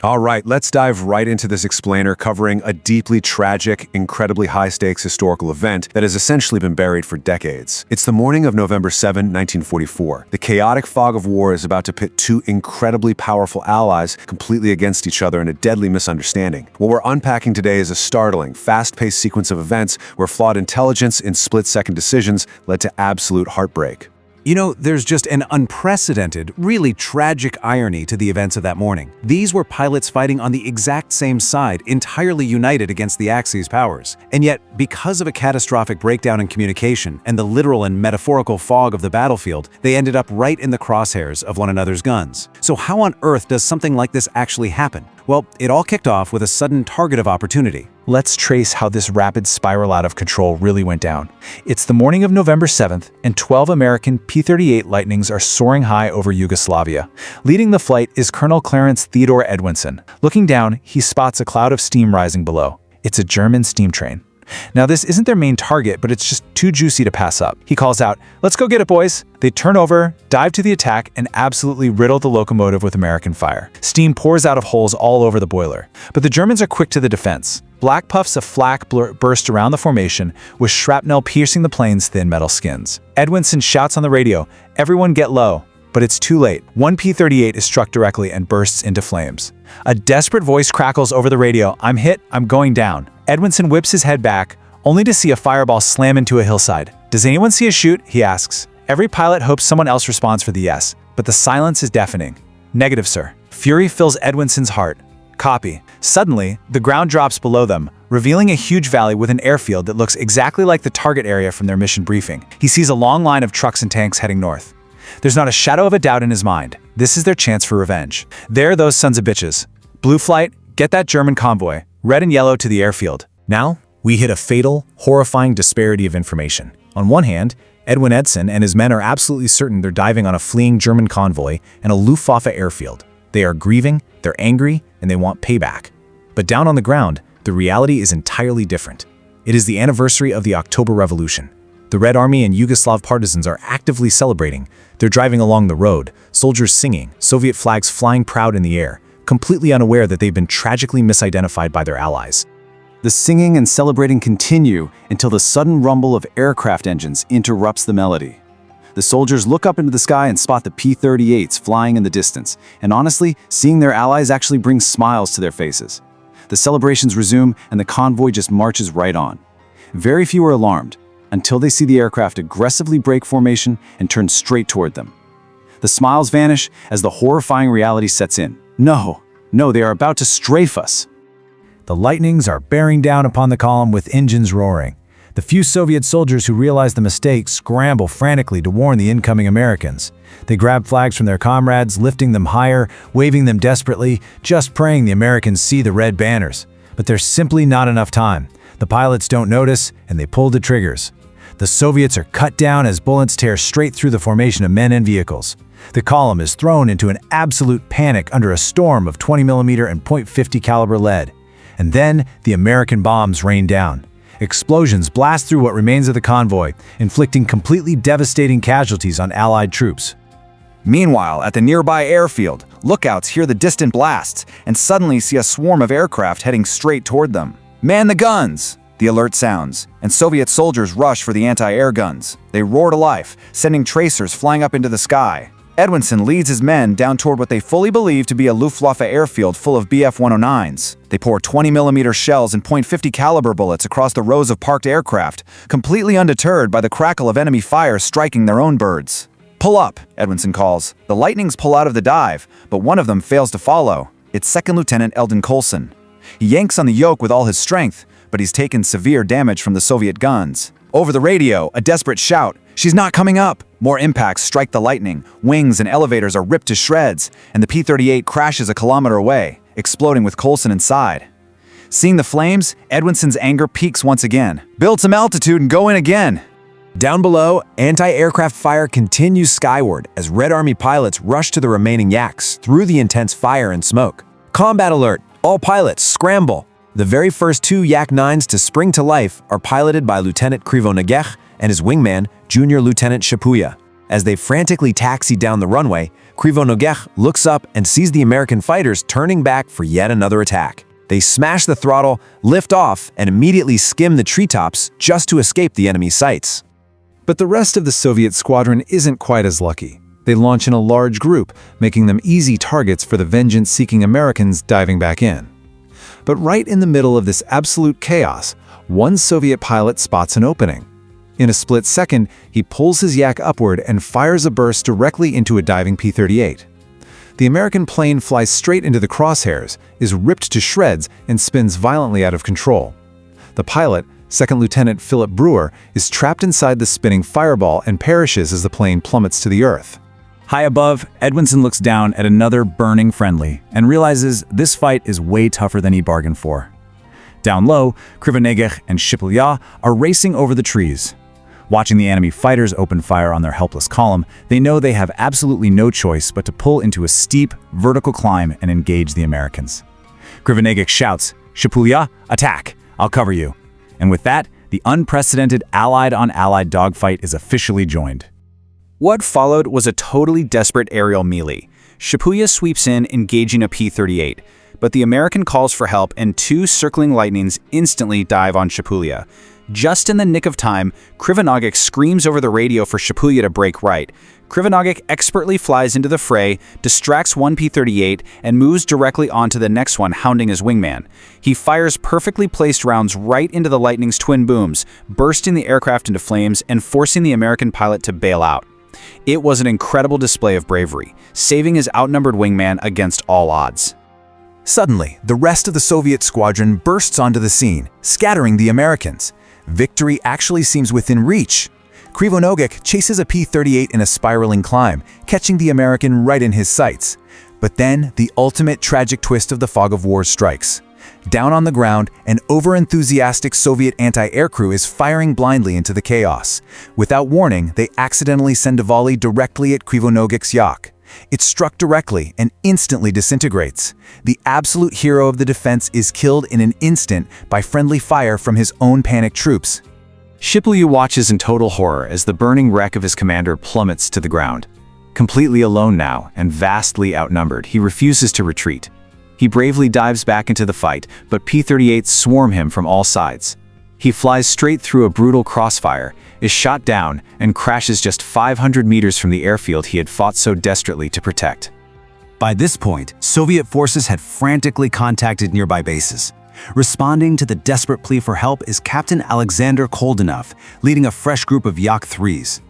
All right, let's dive right into this explainer covering a deeply tragic, incredibly high-stakes historical event that has essentially been buried for decades. It's the morning of November 7, 1944. The chaotic fog of war is about to pit two incredibly powerful allies completely against each other in a deadly misunderstanding. What we're unpacking today is a startling, fast-paced sequence of events where flawed intelligence in split-second decisions led to absolute heartbreak. You know, there's just an unprecedented, really tragic irony to the events of that morning. These were pilots fighting on the exact same side, entirely united against the Axis powers. And yet, because of a catastrophic breakdown in communication and the literal and metaphorical fog of the battlefield, they ended up right in the crosshairs of one another's guns. So how on earth does something like this actually happen? Well, it all kicked off with a sudden target of opportunity. Let's trace how this rapid spiral out of control really went down. It's the morning of November 7th, and 12 American P-38 Lightnings are soaring high over Yugoslavia. Leading the flight is Colonel Clarence Theodore Edwinson. Looking down, he spots a cloud of steam rising below. It's a German steam train. Now, this isn't their main target, but it's just too juicy to pass up. He calls out, "Let's go get it, boys." They turn over, dive to the attack, and absolutely riddle the locomotive with American fire. Steam pours out of holes all over the boiler. But the Germans are quick to the defense. Black puffs of flak burst around the formation, with shrapnel piercing the plane's thin metal skins. Edwinson shouts on the radio, "Everyone get low." But it's too late. One P-38 is struck directly and bursts into flames. A desperate voice crackles over the radio, "I'm hit, I'm going down." Edwinson whips his head back, only to see a fireball slam into a hillside. "Does anyone see a chute?" he asks. Every pilot hopes someone else responds for the yes, but the silence is deafening. "Negative, sir." Fury fills Edwinson's heart. "Copy." Suddenly, the ground drops below them, revealing a huge valley with an airfield that looks exactly like the target area from their mission briefing. He sees a long line of trucks and tanks heading north. There's not a shadow of a doubt in his mind. This is their chance for revenge. There are those sons of bitches. Blue Flight, get that German convoy. Red and yellow to the airfield. Now, we hit a fatal, horrifying disparity of information. On one hand, Edwin Edson and his men are absolutely certain they're diving on a fleeing German convoy and a Luftwaffe airfield. They are grieving, they're angry, and they want payback. But down on the ground, the reality is entirely different. It is the anniversary of the October Revolution. The Red Army and Yugoslav partisans are actively celebrating. They're driving along the road, soldiers singing, Soviet flags flying proud in the air, completely unaware that they've been tragically misidentified by their allies. The singing and celebrating continue until the sudden rumble of aircraft engines interrupts the melody. The soldiers look up into the sky and spot the P-38s flying in the distance, and honestly, seeing their allies actually brings smiles to their faces. The celebrations resume and the convoy just marches right on. Very few are alarmed, until they see the aircraft aggressively break formation and turn straight toward them. The smiles vanish as the horrifying reality sets in. No, they are about to strafe us. The Lightnings are bearing down upon the column with engines roaring. The few Soviet soldiers who realize the mistake scramble frantically to warn the incoming Americans. They grab flags from their comrades, lifting them higher, waving them desperately, just praying the Americans see the red banners. But there's simply not enough time. The pilots don't notice, and they pull the triggers. The Soviets are cut down as bullets tear straight through the formation of men and vehicles. The column is thrown into an absolute panic under a storm of 20mm and .50 caliber lead. And then the American bombs rain down. Explosions blast through what remains of the convoy, inflicting completely devastating casualties on Allied troops. Meanwhile, at the nearby airfield, lookouts hear the distant blasts and suddenly see a swarm of aircraft heading straight toward them. "Man the guns!" The alert sounds, and Soviet soldiers rush for the anti-air guns. They roar to life, sending tracers flying up into the sky. Edwinson leads his men down toward what they fully believe to be a Luftwaffe airfield full of Bf-109s. They pour 20mm shells and .50 caliber bullets across the rows of parked aircraft, completely undeterred by the crackle of enemy fire striking their own birds. "Pull up," Edwinson calls. The Lightnings pull out of the dive, but one of them fails to follow. It's Second Lieutenant Eldon Colson. He yanks on the yoke with all his strength, but he's taken severe damage from the Soviet guns. Over the radio, a desperate shout, "She's not coming up!" More impacts strike the Lightning, wings and elevators are ripped to shreds, and the P-38 crashes a kilometer away, exploding with Colson inside. Seeing the flames, Edwinson's anger peaks once again. "Build some altitude and go in again!" Down below, anti-aircraft fire continues skyward as Red Army pilots rush to the remaining yaks through the intense fire and smoke. Combat alert! All pilots, scramble! The very first two Yak-9s to spring to life are piloted by Lieutenant Krivonagech and his wingman, Junior Lieutenant Shapuya. As they frantically taxi down the runway, Krivonogich looks up and sees the American fighters turning back for yet another attack. They smash the throttle, lift off, and immediately skim the treetops just to escape the enemy's sights. But the rest of the Soviet squadron isn't quite as lucky. They launch in a large group, making them easy targets for the vengeance-seeking Americans diving back in. But right in the middle of this absolute chaos, one Soviet pilot spots an opening. In a split second, he pulls his yak upward and fires a burst directly into a diving P-38. The American plane flies straight into the crosshairs, is ripped to shreds, and spins violently out of control. The pilot, Second Lieutenant Philip Brewer, is trapped inside the spinning fireball and perishes as the plane plummets to the earth. High above, Edwinson looks down at another burning friendly and realizes this fight is way tougher than he bargained for. Down low, Krivonogich and Shipilya are racing over the trees. Watching the enemy fighters open fire on their helpless column, they know they have absolutely no choice but to pull into a steep, vertical climb and engage the Americans. Krivonogich shouts, "Shipilya, attack! I'll cover you." And with that, the unprecedented Allied-on-Allied dogfight is officially joined. What followed was a totally desperate aerial melee. Shipilya sweeps in, engaging a P-38, but the American calls for help and two circling lightnings instantly dive on Shipilya. Just in the nick of time, Krivonogich screams over the radio for Shipilya to break right. Krivonogich expertly flies into the fray, distracts one P-38, and moves directly onto the next one, hounding his wingman. He fires perfectly placed rounds right into the Lightning's twin booms, bursting the aircraft into flames and forcing the American pilot to bail out. It was an incredible display of bravery, saving his outnumbered wingman against all odds. Suddenly, the rest of the Soviet squadron bursts onto the scene, scattering the Americans. Victory actually seems within reach. Krivonogich chases a P-38 in a spiraling climb, catching the American right in his sights. But then, the ultimate tragic twist of the fog of war strikes. Down on the ground, an over-enthusiastic Soviet anti-air crew is firing blindly into the chaos. Without warning, they accidentally send a volley directly at Krivonogich's yak. It struck directly and instantly disintegrates. The absolute hero of the defense is killed in an instant by friendly fire from his own panicked troops. Shipilya watches in total horror as the burning wreck of his commander plummets to the ground. Completely alone now and vastly outnumbered, he refuses to retreat. He bravely dives back into the fight, but P-38s swarm him from all sides. He flies straight through a brutal crossfire, is shot down, and crashes just 500 meters from the airfield he had fought so desperately to protect. By this point, Soviet forces had frantically contacted nearby bases. Responding to the desperate plea for help is Captain Alexander Koldenov, leading a fresh group of Yak-3s.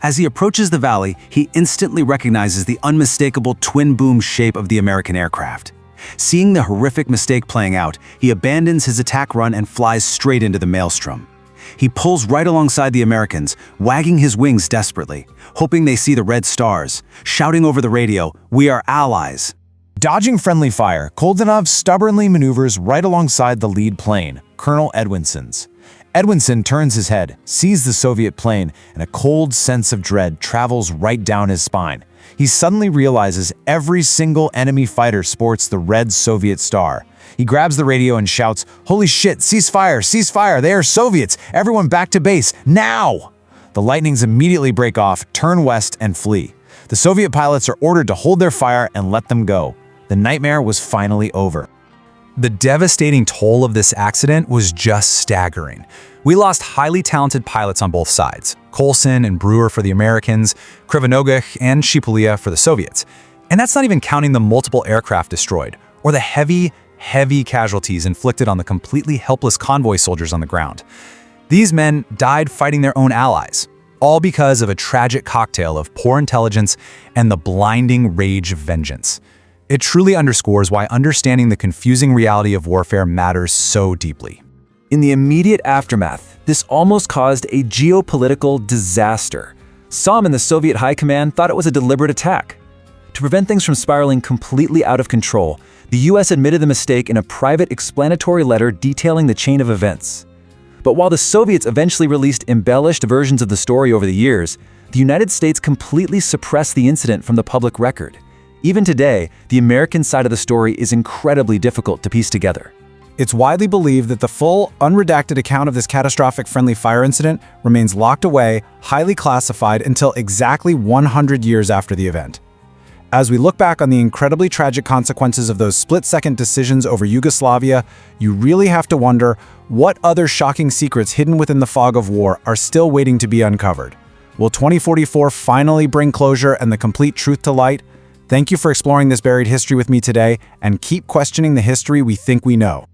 As he approaches the valley, he instantly recognizes the unmistakable twin-boom shape of the American aircraft. Seeing the horrific mistake playing out, he abandons his attack run and flies straight into the maelstrom. He pulls right alongside the Americans, wagging his wings desperately, hoping they see the red stars, shouting over the radio, "We are allies." Dodging friendly fire, Koldenov stubbornly maneuvers right alongside the lead plane, Colonel Edwinson's. Edwinson turns his head, sees the Soviet plane, and a cold sense of dread travels right down his spine. He suddenly realizes every single enemy fighter sports the red Soviet star. He grabs the radio and shouts, "Holy shit, cease fire, cease fire, they are Soviets, everyone back to base, now!" The lightnings immediately break off, turn west, and flee. The Soviet pilots are ordered to hold their fire and let them go. The nightmare was finally over. The devastating toll of this accident was just staggering. We lost highly talented pilots on both sides, Coulson and Brewer for the Americans, Krivonogich and Shipilya for the Soviets. And that's not even counting the multiple aircraft destroyed, or the heavy casualties inflicted on the completely helpless convoy soldiers on the ground. These men died fighting their own allies, all because of a tragic cocktail of poor intelligence and the blinding rage of vengeance. It truly underscores why understanding the confusing reality of warfare matters so deeply. In the immediate aftermath, this almost caused a geopolitical disaster. Some in the Soviet high command thought it was a deliberate attack. To prevent things from spiraling completely out of control, the US admitted the mistake in a private explanatory letter detailing the chain of events. But while the Soviets eventually released embellished versions of the story over the years, the United States completely suppressed the incident from the public record. Even today, the American side of the story is incredibly difficult to piece together. It's widely believed that the full, unredacted account of this catastrophic friendly fire incident remains locked away, highly classified, until exactly 100 years after the event. As we look back on the incredibly tragic consequences of those split-second decisions over Yugoslavia, you really have to wonder what other shocking secrets hidden within the fog of war are still waiting to be uncovered. Will 2044 finally bring closure and the complete truth to light? Thank you for exploring this buried history with me today, and keep questioning the history we think we know.